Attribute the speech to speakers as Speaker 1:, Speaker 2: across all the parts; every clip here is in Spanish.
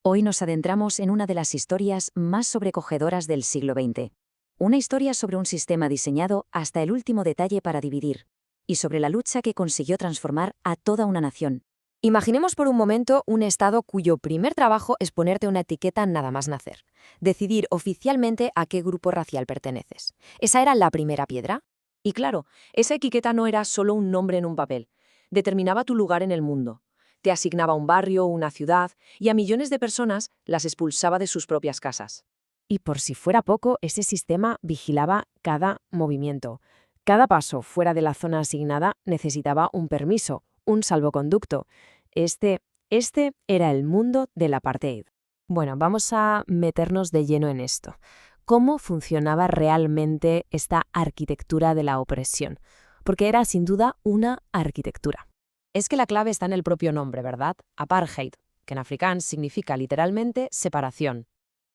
Speaker 1: Hoy nos adentramos en una de las historias más sobrecogedoras del siglo XX. Una historia sobre un sistema diseñado hasta el último detalle para dividir, y sobre la lucha que consiguió transformar a toda una nación.
Speaker 2: Imaginemos por un momento un Estado cuyo primer trabajo es ponerte una etiqueta nada más nacer. Decidir oficialmente a qué grupo racial perteneces. Esa era la primera piedra.
Speaker 3: Y claro, esa etiqueta no era solo un nombre en un papel. Determinaba tu lugar en el mundo. Te asignaba un barrio, una ciudad, y a millones de personas las expulsaba de sus propias casas.
Speaker 2: Y por si fuera poco, ese sistema vigilaba cada movimiento. Cada paso fuera de la zona asignada necesitaba un permiso, un salvoconducto. Este era el mundo del apartheid. Bueno, vamos a meternos de lleno en esto. ¿Cómo funcionaba realmente esta arquitectura de la opresión? Porque era sin duda una arquitectura. Es que la clave está en el propio nombre, ¿verdad? Apartheid, que en afrikáans significa literalmente separación.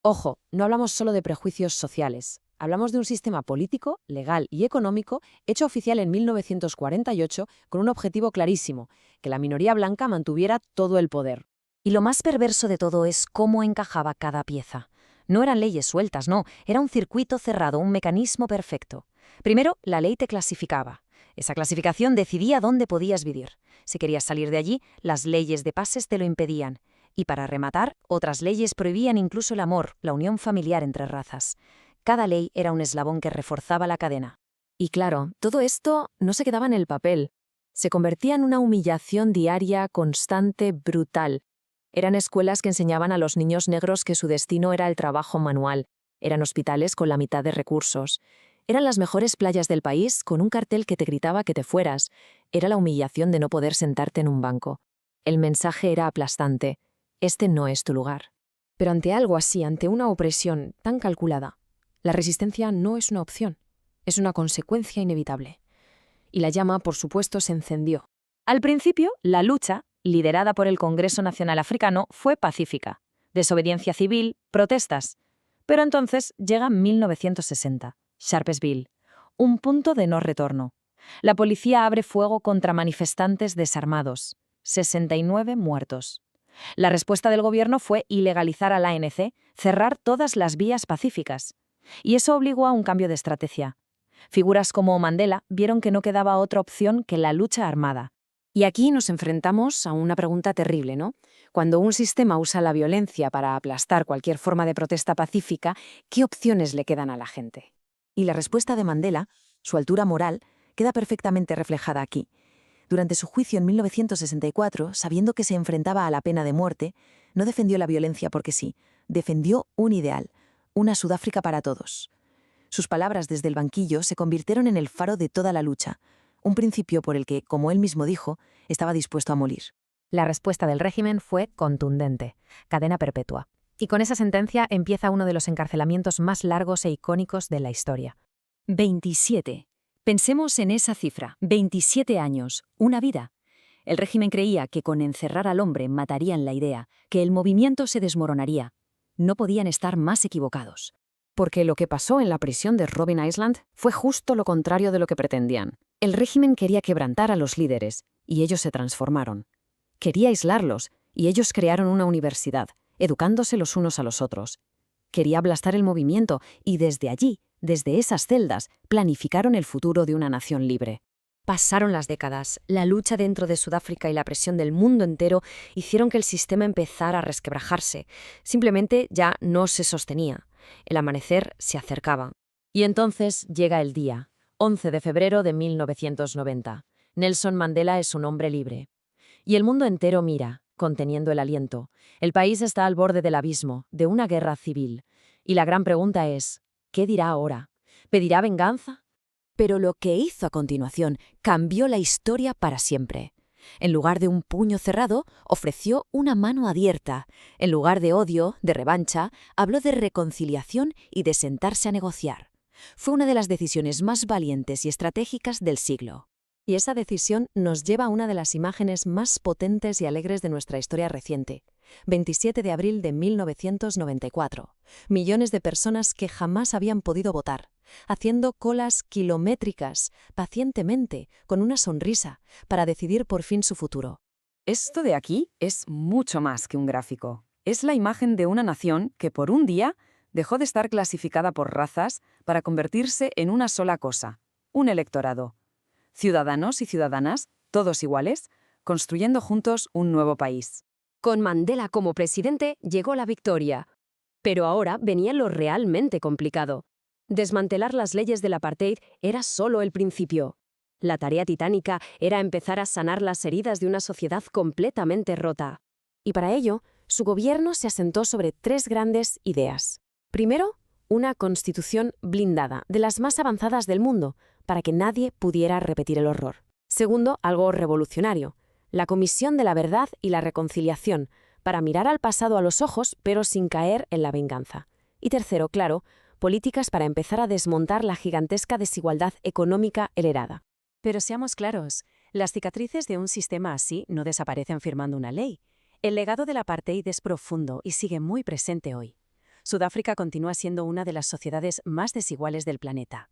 Speaker 2: Ojo, no hablamos solo de prejuicios sociales. Hablamos de un sistema político, legal y económico hecho oficial en 1948 con un objetivo clarísimo, que la minoría blanca mantuviera todo el poder.
Speaker 1: Y lo más perverso de todo es cómo encajaba cada pieza. No eran leyes sueltas, no, era un circuito cerrado, un mecanismo perfecto. Primero, la ley te clasificaba. Esa clasificación decidía dónde podías vivir. Si querías salir de allí, las leyes de pases te lo impedían. Y para rematar, otras leyes prohibían incluso el amor, la unión familiar entre razas. Cada ley era un eslabón que reforzaba la cadena.
Speaker 2: Y claro, todo esto no se quedaba en el papel. Se convertía en una humillación diaria, constante, brutal. Eran escuelas que enseñaban a los niños negros que su destino era el trabajo manual. Eran hospitales con la mitad de recursos. Eran las mejores playas del país con un cartel que te gritaba que te fueras. Era la humillación de no poder sentarte en un banco. El mensaje era aplastante. Este no es tu lugar. Pero ante algo así, ante una opresión tan calculada, la resistencia no es una opción, es una consecuencia inevitable. Y la llama, por supuesto, se encendió.
Speaker 1: Al principio, la lucha, liderada por el Congreso Nacional Africano, fue pacífica. Desobediencia civil, protestas. Pero entonces llega 1960, Sharpeville, un punto de no retorno. La policía abre fuego contra manifestantes desarmados. 69 muertos. La respuesta del gobierno fue ilegalizar al ANC, cerrar todas las vías pacíficas. Y eso obligó a un cambio de estrategia. Figuras como Mandela vieron que no quedaba otra opción que la lucha armada.
Speaker 2: Y aquí nos enfrentamos a una pregunta terrible, ¿no? Cuando un sistema usa la violencia para aplastar cualquier forma de protesta pacífica, ¿qué opciones le quedan a la gente?
Speaker 1: Y la respuesta de Mandela, su altura moral, queda perfectamente reflejada aquí. Durante su juicio en 1964, sabiendo que se enfrentaba a la pena de muerte, no defendió la violencia porque sí, defendió un ideal, una Sudáfrica para todos. Sus palabras desde el banquillo se convirtieron en el faro de toda la lucha, un principio por el que, como él mismo dijo, estaba dispuesto a morir.
Speaker 2: La respuesta del régimen fue contundente: cadena perpetua. Y con esa sentencia empieza uno de los encarcelamientos más largos e icónicos de la historia.
Speaker 1: 27. Pensemos en esa cifra, 27 años, una vida. El régimen creía que con encerrar al hombre matarían la idea, que el movimiento se desmoronaría. No podían estar más equivocados.
Speaker 2: Porque lo que pasó en la prisión de Robben Island fue justo lo contrario de lo que pretendían. El régimen quería quebrantar a los líderes, y ellos se transformaron. Quería aislarlos, y ellos crearon una universidad, educándose los unos a los otros. Quería aplastar el movimiento, y desde allí, desde esas celdas, planificaron el futuro de una nación libre. Pasaron las décadas, la lucha dentro de Sudáfrica y la presión del mundo entero hicieron que el sistema empezara a resquebrajarse. Simplemente ya no se sostenía. El amanecer se acercaba.
Speaker 3: Y entonces llega el día, 11 de febrero de 1990. Nelson Mandela es un hombre libre. Y el mundo entero mira, conteniendo el aliento. El país está al borde del abismo, de una guerra civil. Y la gran pregunta es, ¿qué dirá ahora? ¿Pedirá venganza?
Speaker 1: Pero lo que hizo a continuación cambió la historia para siempre. En lugar de un puño cerrado, ofreció una mano abierta. En lugar de odio, de revancha, habló de reconciliación y de sentarse a negociar. Fue una de las decisiones más valientes y estratégicas del siglo.
Speaker 3: Y esa decisión nos lleva a una de las imágenes más potentes y alegres de nuestra historia reciente. 27 de abril de 1994. Millones de personas que jamás habían podido votar, haciendo colas kilométricas, pacientemente, con una sonrisa, para decidir por fin su futuro.
Speaker 2: Esto de aquí es mucho más que un gráfico.
Speaker 1: Es la imagen de una nación que por un día dejó de estar clasificada por razas para convertirse en una sola cosa, un electorado. Ciudadanos y ciudadanas, todos iguales, construyendo juntos un nuevo país.
Speaker 4: Con Mandela como presidente llegó la victoria. Pero ahora venía lo realmente complicado. Desmantelar las leyes del apartheid era solo el principio. La tarea titánica era empezar a sanar las heridas de una sociedad completamente rota.
Speaker 2: Y para ello, su gobierno se asentó sobre 3 grandes ideas. Primero, una constitución blindada, de las más avanzadas del mundo, para que nadie pudiera repetir el horror. Segundo, algo revolucionario, la Comisión de la Verdad y la Reconciliación, para mirar al pasado a los ojos, pero sin caer en la venganza. Y tercero, claro, políticas para empezar a desmontar la gigantesca desigualdad económica heredada.
Speaker 3: Pero seamos claros, las cicatrices de un sistema así no desaparecen firmando una ley. El legado del apartheid es profundo y sigue muy presente hoy. Sudáfrica continúa siendo una de las sociedades más desiguales del planeta.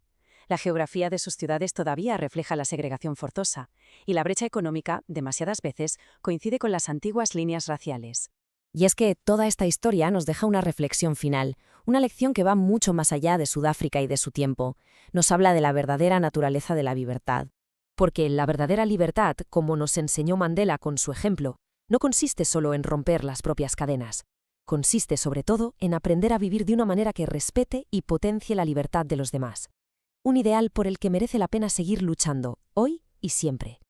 Speaker 3: La geografía de sus ciudades todavía refleja la segregación forzosa, y la brecha económica, demasiadas veces, coincide con las antiguas líneas raciales.
Speaker 2: Y es que toda esta historia nos deja una reflexión final, una lección que va mucho más allá de Sudáfrica y de su tiempo. Nos habla de la verdadera naturaleza de la libertad. Porque la verdadera libertad, como nos enseñó Mandela con su ejemplo, no consiste solo en romper las propias cadenas. Consiste sobre todo en aprender a vivir de una manera que respete y potencie la libertad de los demás. Un ideal por el que merece la pena seguir luchando, hoy y siempre.